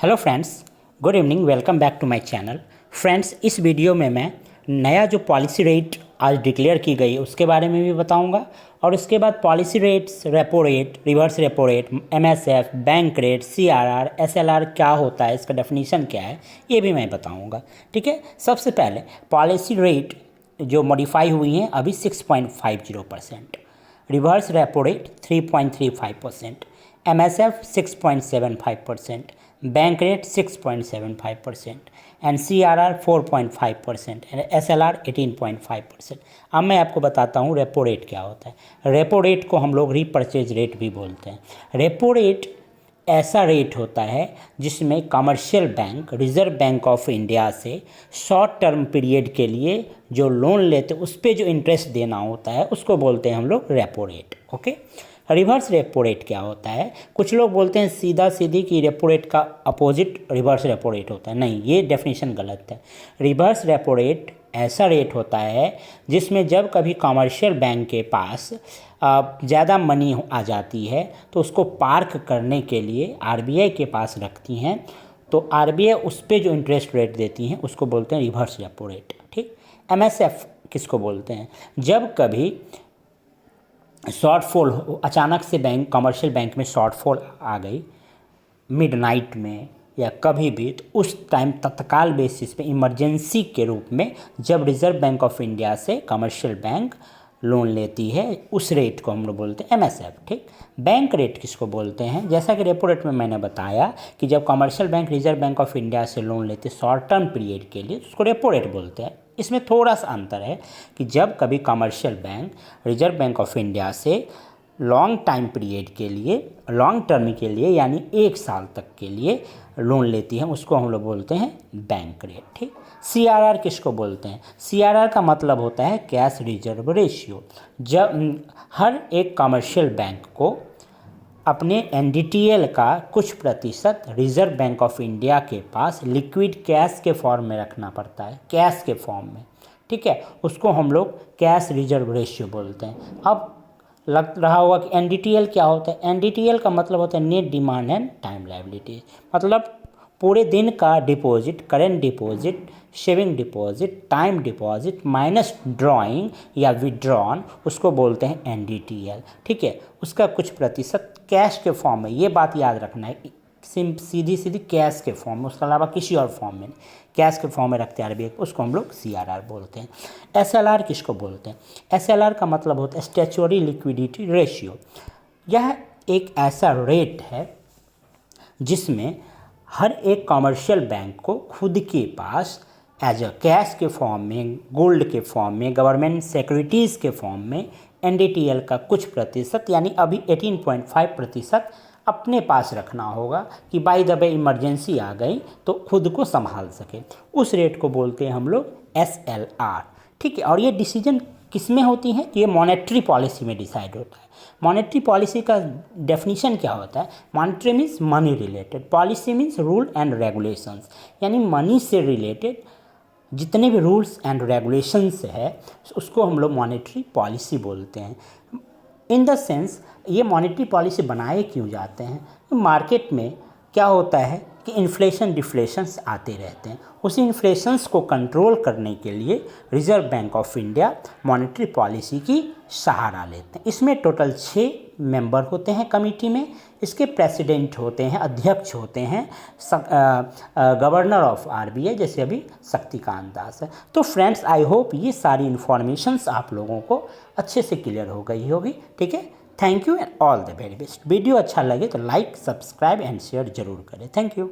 Hello friends, good evening. Welcome back to my channel. Friends, इस video में मैं नया जो पॉलिसी रेट आज डिक्लेयर की गई है उसके बारे में भी बताऊंगा और उसके बाद policy rates, repo rate, reverse repo rate, MSF, bank rate, CRR, SLR क्या होता है, इसका डेफिनेशन क्या है, ये भी मैं बताऊंगा। ठीक है। सबसे पहले पॉलिसी रेट जो मॉडिफाई हुई हैं अभी 6.50%, reverse repo rate 3.35%, MSF 6.75%, bank rate 6.75% and CRR 4.5% and SLR 18.5%। अब मैं आपको बताता हूँ रेपो रेट क्या होता है। रेपो रेट को हम लोग रीपर्चेज रेट भी बोलते हैं। रेपो रेट ऐसा रेट होता है जिसमें commercial bank reserve bank of India से शॉर्ट टर्म पीरियड के लिए जो लोन लेते उस पर जो इंटरेस्ट देना होता है उसको बोलते हैं हम लोग repo rate. Okay. Reverse repo rate क्या होता है? कुछ लोग बोलते हैं सीधा सीधी कि रेपो रेट का अपोजिट रिवर्स रेपो रेट होता है। नहीं, ये डेफिनेशन गलत है। रिवर्स रेपो रेट ऐसा रेट होता है जिसमें जब कभी कमर्शियल बैंक के पास ज़्यादा मनी आ जाती है तो उसको पार्क करने के लिए आरबीआई के पास रखती हैं, तो आरबीआई उस पर जो इंटरेस्ट रेट देती हैं उसको बोलते हैं रिवर्स रेपो रेट। ठीक। एमएसएफ किसको बोलते हैं? जब कभी शॉर्टफॉल अचानक से बैंक कमर्शियल बैंक में शॉर्टफॉल आ गई मिडनाइट में या कभी भी, तो उस टाइम तत्काल बेसिस पे इमरजेंसी के रूप में जब रिजर्व बैंक ऑफ इंडिया से कमर्शियल बैंक लोन लेती है उस रेट को हम लोग बोलते हैं एमएसएफ। ठीक। बैंक रेट किसको बोलते हैं? जैसा कि रेपो रेट में मैंने बताया कि जब commercial bank reserve bank of India से लोन लेते शॉर्ट टर्म पीरियड के लिए उसको रेपो रेट बोलते हैं। इसमें थोड़ा सा अंतर है कि जब कभी commercial bank reserve bank of India से लॉन्ग टाइम पीरियड के लिए, लॉन्ग टर्म के लिए यानी 1 साल तक के लिए लोन लेती है उसको हम लोग बोलते हैं बैंक रेट। ठीक। सीआरआर किसको बोलते हैं? सीआरआर का मतलब होता है कैश रिजर्व रेशियो। जब हर एक कमर्शियल बैंक को अपने एनडीटीएल का कुछ प्रतिशत रिजर्व बैंक ऑफ इंडिया के पास लिक्विड कैश के फॉर्म में रखना पड़ता है, कैश के फॉर्म में। ठीक है। उसको हम लोग कैश रिजर्व रेशियो बोलते हैं। अब लग रहा होगा कि एनडीटीएल क्या होता है? एनडीटीएल का मतलब होता है net demand and time liability, मतलब पूरे दिन का deposit, current deposit, saving deposit, time deposit minus drawing या विड्रॉन, उसको बोलते हैं एनडीटीएल। ठीक है। उसका कुछ प्रतिशत कैश के फॉर्म में, ये बात याद रखना है, सीधी सीधी कैश के फॉर्म में, उसके अलावा किसी और फॉर्म में, कैश के फॉर्म में रखते हैं आरबीआई, उसको हम लोग सीआरआर बोलते हैं। एसएलआर किसको बोलते हैं? एसएलआर का मतलब होता है स्टैच्यूटरी लिक्विडिटी रेशियो। यह एक ऐसा रेट है जिसमें हर एक कमर्शियल बैंक को खुद के पास एज अ कैश के फॉर्म में, गोल्ड के फॉर्म में, गवर्नमेंट सिक्योरिटीज़ के फॉर्म में एनडीटीएल का कुछ प्रतिशत यानी अभी 18.5% अपने पास रखना होगा कि बाय द वे इमरजेंसी आ गई तो खुद को संभाल सके। उस रेट को बोलते हैं हम लोग एसएलआर। ठीक है। और ये डिसीजन किस में होती है? ये मॉनेटरी पॉलिसी में डिसाइड होता है। मॉनेटरी पॉलिसी का डेफिनेशन क्या होता है? Monetary means money related, policy means rule and regulations, यानी मनी से रिलेटेड जितने भी रूल्स एंड रेगुलेशंस है उसको हम लोग मॉनेटरी पॉलिसी बोलते हैं। इन द सेंस ये मॉनेटरी पॉलिसी बनाए क्यों जाते हैं? मार्केट में क्या होता है कि इन्फ्लेशन डिफ्लेशंस आते रहते हैं, उस इन्फ्लेशंस को कंट्रोल करने के लिए reserve bank of India monetary policy की सहारा लेते हैं। इसमें टोटल 6 मेंबर होते हैं कमेटी में। इसके प्रेसिडेंट होते हैं, अध्यक्ष होते हैं गवर्नर ऑफ आरबीआई, जैसे अभी शक्तिकांत दास है। तो फ्रेंड्स, आई होप ये सारी इन्फॉर्मेशंस आप लोगों को अच्छे से क्लियर हो गई होगी। ठीक है। Thank you and all the very best. Video अच्छा लगे तो लाइक, सब्सक्राइब एंड शेयर जरूर करें। Thank you.